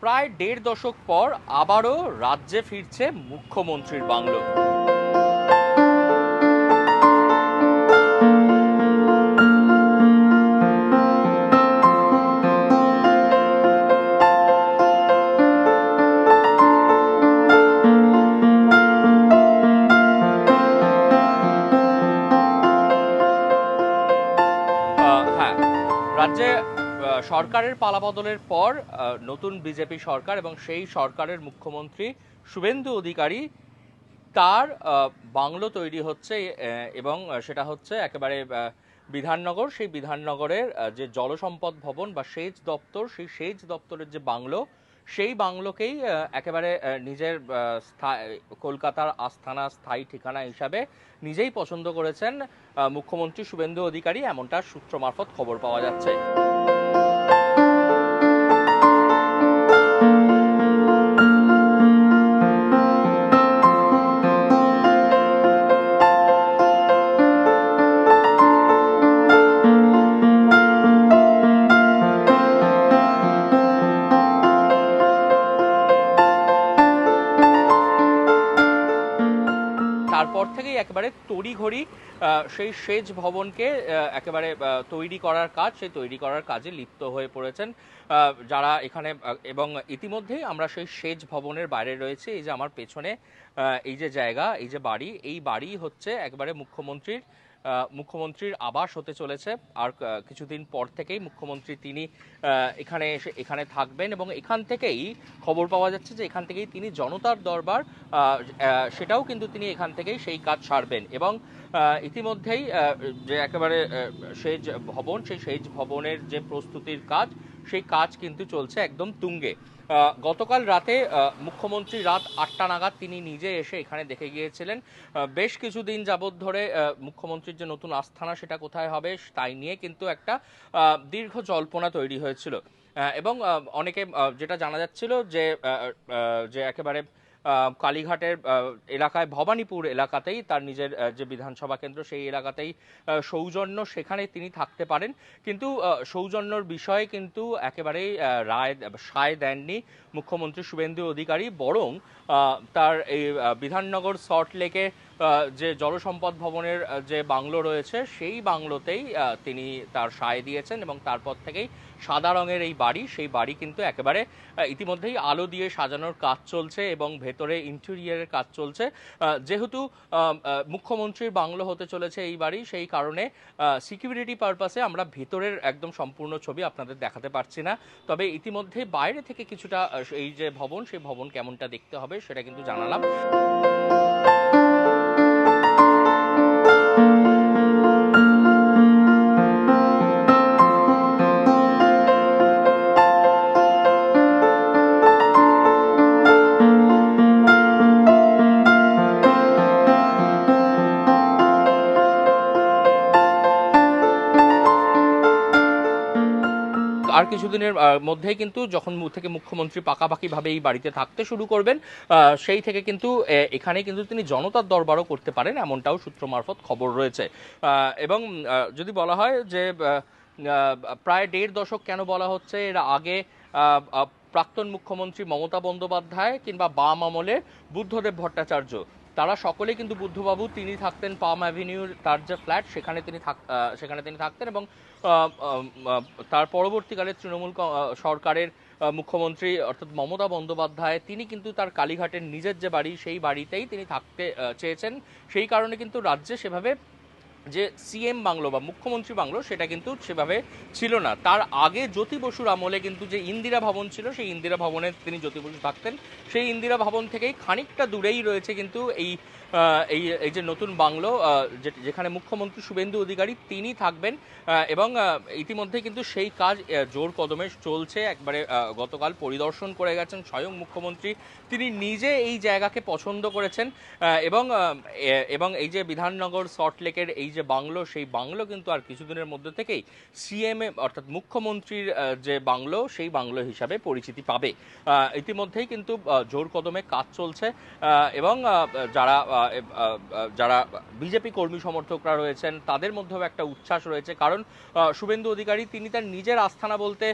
প্রায় দেড় দশক পর আবারও রাজ্যে ফিরছে মুখ্যমন্ত্রীর বাংলো। হ্যাঁ, রাজ্যে সরকারের পালাবদলের পর নতুন বিজেপি সরকার এবং সেই সরকারের মুখ্যমন্ত্রী শুভেন্দু অধিকারী তার বাংলো তৈরি হচ্ছে, এবং সেটা হচ্ছে একেবারে বিধাননগর। সেই বিধাননগরের যে জলসম্পদ ভবন বা সেচ দপ্তর, সেই সেচ দপ্তরের যে বাংলো, সেই বাংলোকেই একেবারে নিজের কলকাতার আস্থানা, স্থায়ী ঠিকানা হিসাবে নিজেই পছন্দ করেছেন মুখ্যমন্ত্রী শুভেন্দু অধিকারী, এমনটা সূত্র মারফত খবর পাওয়া যাচ্ছে। তারপর থেকেই একেবারে তড়িঘড়ি সেই সেচ ভবনকে একেবারে তৈরি করার কাজ, সেই তৈরি করার কাজে লিপ্ত হয়ে পড়েছেন যারা এখানে। এবং ইতিমধ্যেই আমরা সেই সেচ ভবনের বাইরে রয়েছে। এই যে আমার পেছনে এই যে জায়গা, এই যে বাড়ি, এই বাড়ি হচ্ছে একবারে মুখ্যমন্ত্রীর আবাস হতে চলেছে। আর কিছুদিন পর থেকেই মুখ্যমন্ত্রী তিনি এখানে থাকবেন এবং এখান থেকেই খবর পাওয়া যাচ্ছে যে এখান থেকেই তিনি জনতার দরবার, সেটাও কিন্তু তিনি এখান থেকেই সেই কাজ সারবেন। এবং ইতিমধ্যেই যে একেবারে সেচ ভবন, সেই সেচ ভবনের যে প্রস্তুতির কাজ, সেই কাজ কিন্তু চলছে একদম তুঙ্গে। গতকাল রাতে মুখ্যমন্ত্রী রাত 8টা নাগাদ তিনি নিজে এসে এখানে দেখে গিয়েছিলেন। বেশ কিছুদিন যাবৎ ধরে মুখ্যমন্ত্রীর যে নতুন আস্থানা সেটা কোথায় হবে তাই নিয়ে কিন্তু একটা দীর্ঘ জল্পনা তৈরি হয়েছিল। এবং অনেকে যেটা জানা যাচ্ছিল যে একেবারে কালীঘাটের এলাকায়, ভবানীপুর এলাকাতেই তার নিজের যে বিধানসভা কেন্দ্র, সেই এলাকাতেই সৌজন্য, সেখানে তিনি থাকতে পারেন। কিন্তু সৌজন্যর বিষয়ে কিন্তু একেবারেই সায় দেননি মুখ্যমন্ত্রী শুভেন্দু অধিকারী, বরং তার এই বিধাননগর সল্টলেকে যে জলসম্পদ ভবনের যে বাংলো রয়েছে, সেই বাংলোতেই তিনি তার সায় দিয়েছেন। এবং তারপর থেকেই সাদা রঙের এই বাড়ি, সেই বাড়ি কিন্তু একেবারে ইতিমধ্যেই আলো দিয়ে সাজানোর কাজ চলছে এবং ভেতরে ইন্টেরিয়ারের কাজ চলছে। যেহেতু মুখ্যমন্ত্রীর বাংলো হতে চলেছে এই বাড়ি, সেই কারণে সিকিউরিটি পারপাসে আমরা ভেতরের একদম সম্পূর্ণ ছবি আপনাদের দেখাতে পারছি না। তবে ইতিমধ্যে বাইরে থেকে কিছুটা এই যে ভবন, সেই ভবন কেমনটা দেখতে হবে সেটা কিন্তু জানালাম। আর কিছুদিনের মধ্যেই কিন্তু যখন থেকে মুখ্যমন্ত্রী পাকাপাকিভাবে এই বাড়িতে থাকতে শুরু করবেন, সেই থেকে কিন্তু এখানে কিন্তু তিনি জনতার দরবারও করতে পারেন, এমনটাও সূত্র মারফত খবর রয়েছে। এবং যদি বলা হয় যে প্রায় দেড় দশক কেন বলা হচ্ছে, এর আগে প্রাক্তন মুখ্যমন্ত্রী মমতা বন্দ্যোপাধ্যায় কিংবা বাম আমলে বুদ্ধদেব ভট্টাচার্য, তারা সকলে কিন্তু বুদ্ধবাবু তিনি থাকতেন পাম অ্যাভিনিউর তার যে ফ্ল্যাট, সেখানে তিনি থাকতেন। এবং তার পরবর্তীকালে তৃণমূল সরকারের মুখ্যমন্ত্রী অর্থাৎ মমতা বন্দ্যোপাধ্যায় তিনি কিন্তু তার কালীঘাটের নিজের যে বাড়ি, সেই বাড়িতেই তিনি থাকতে চেয়েছেন। সেই কারণে কিন্তু রাজ্যে সেভাবে যে সিএম বাংলো বা মুখ্যমন্ত্রী বাংলো সেটা কিন্তু সেভাবে ছিল না। তার আগে জ্যোতি বসুর আমলে কিন্তু যে ইন্দিরা ভবন ছিল, সেই ইন্দিরা ভবনে তিনি জ্যোতি বসু থাকতেন। সেই ইন্দিরা ভবন থেকেই খানিকটা দূরেই রয়েছে কিন্তু এই যে নতুন বাংলো, যেখানে মুখ্যমন্ত্রী শুভেন্দু অধিকারী তিনি থাকবেন। এবং ইতিমধ্যে কিন্তু সেই কাজ জোর কদমে চলছে। একবারে গতকাল পরিদর্শন করে গেছেন স্বয়ং মুখ্যমন্ত্রী, তিনি নিজে এই জায়গাকে পছন্দ করেছেন। এবং এই যে বিধাননগর সল্টলেকের এই যে বাংলো, সেই বাংলো কিন্তু আর কিছুদিনের মধ্যে থেকেই সিএম অর্থাৎ মুখ্যমন্ত্রীর যে বাংলো, সেই বাংলো হিসাবে পরিচিতি পাবে। ইতিমধ্যেই কিন্তু জোর কদমে কাজ চলছে। এবং যারা যারা বিজেপি কর্মী সমর্থকরা রয়েছেন তাদের মধ্যেও একটা উচ্ছ্বাস রয়েছে, কারণ শুভেন্দু অধিকারী তিনি তার নিজের আস্থানা বলতে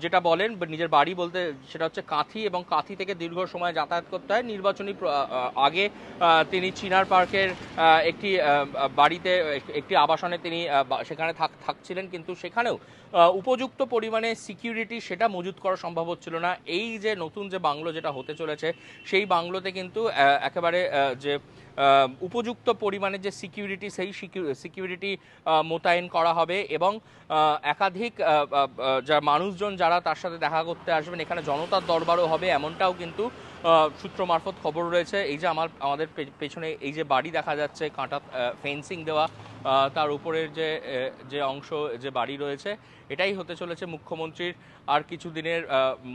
যেটা বলেন, নিজের বাড়ি বলতে সেটা হচ্ছে কাঁথি, এবং কাঁথি থেকে দীর্ঘ সময় যাতায়াত করতে হয়। নির্বাচনী আগে তিনি চিনার পার্কের একটি বাড়িতে, একটি আবাসনে তিনি সেখানে থাকছিলেন, কিন্তু সেখানেও উপযুক্ত পরিমাণে সিকিউরিটি সেটা মজুত করা সম্ভব হচ্ছিল না। এই যে নতুন যে বাংলো যেটা হতে চলেছে সেই বাংলোতে কিন্তু একেবারে যে উপযুক্ত পরিমাণে যে সিকিউরিটি, সেই সিকিউরিটি মোতায়েন করা হবে, এবং একাধিক যা মানুষজন যারা তার সাথে দেখা করতে আসবেন, এখানে জনতার দরবারও হবে, এমনটাও কিন্তু সূত্র মারফত খবর রয়েছে। এই যে আমাদের পেছনে এই যে বাড়ি দেখা যাচ্ছে, কাঁটা ফেন্সিং দেওয়া, তার উপরের যে অংশ যে বাড়ি রয়েছে, এটাই হতে চলেছে মুখ্যমন্ত্রীর আর কিছুদিনের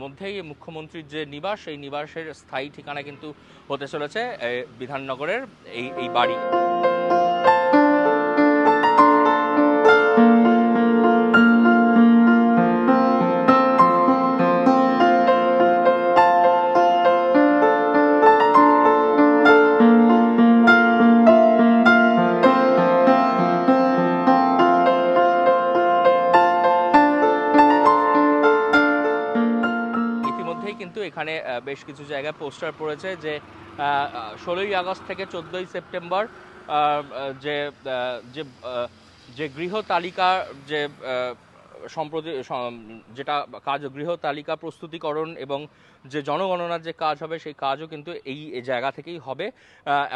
মধ্যেই মুখ্যমন্ত্রীর যে নিবাস, সেই নিবাসের স্থায়ী ঠিকানা কিন্তু হতে চলেছে বিধাননগরের এই বাড়ি। ইতিমধ্যেই কিন্তু এখানে বেশ কিছু জায়গায় পোস্টার পড়েছে যে 16ই আগস্ট থেকে 14ই সেপ্টেম্বর যে যে যে গৃহ তালিকা যে সম্প্রতি যেটা কাজ, গৃহ তালিকা প্রস্তুতিকরণ এবং যে জনগণনার যে কাজ হবে, সেই কাজও কিন্তু এই জায়গা থেকেই হবে,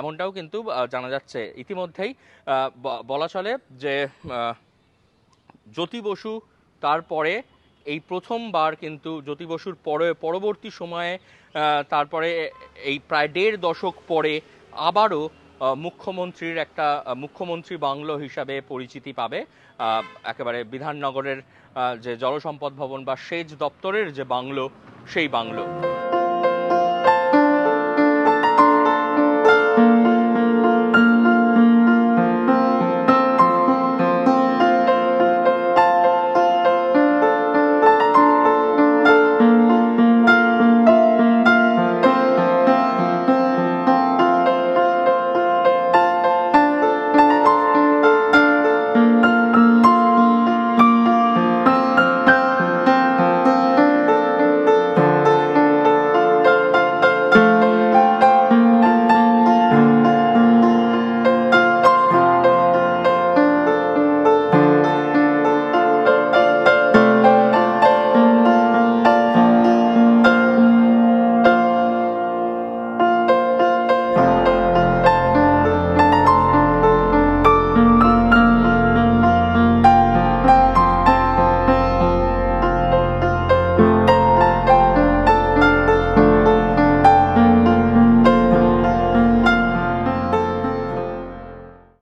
এমনটাও কিন্তু জানা যাচ্ছে। ইতিমধ্যেই বলা চলে যে জ্যোতি বসু তারপরে এই প্রথমবার কিন্তু জ্যোতি বসুর পরবর্তী সময়ে তারপরে এই প্রায় 1.5 দশক পরে আবারও মুখ্যমন্ত্রী বাংলো হিসাবে পরিচিতি পাবে একেবারে বিধাননগরের যে জলসম্পদ ভবন বা সেচ দপ্তরের যে বাংলো, সেই বাংলো।